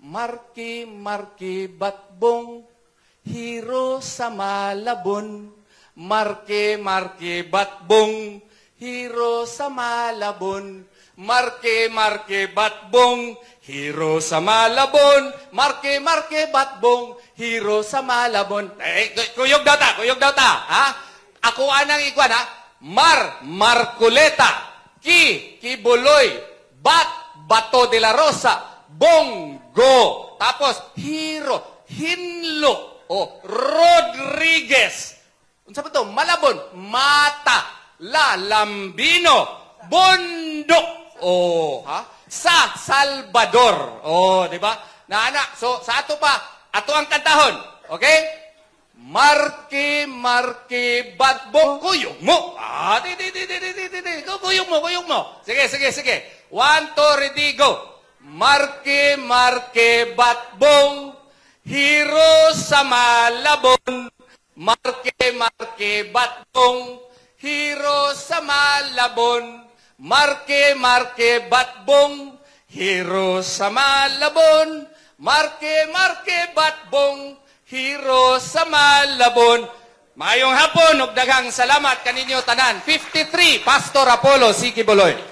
Marki, Marki, Batbong, hero sa Malabon. Marki, Marki, Batbong, hero sa Malabon. Marki, Marki, Batbong, hero sa Malabon. Marki, Marki, Batbong, hero sa Malabon. Kuyog daw ta, ha? Ako anang ikwan, ha? Marculeta, Kibuloy, Bato de la Rosa, Bongo, tapos hero, Hinlo, Rodriguez. Unsa ba to? Malabon, Mata, Lambino, Bundok. Ha? Sa Salvador. Di ba? Naana, so sa ato pa, ato ang kantahon. Okay? Marki, Marki, Batbong, kuyog mo. Kuyog mo. Sige. 1, 2, ready, go. Marki, Marki, Batbong, hero sa Malabon. Marki, Marki, Batbong, hero sa Malabon. Marki, Marki, Batbong, hero sa Malabon. Marki, Marki, Batbong, hero sa Malabon. Mayong hapon, ug daghang salamat kaninyo tanan. 53, Pastor Apollo C. Kibuloy.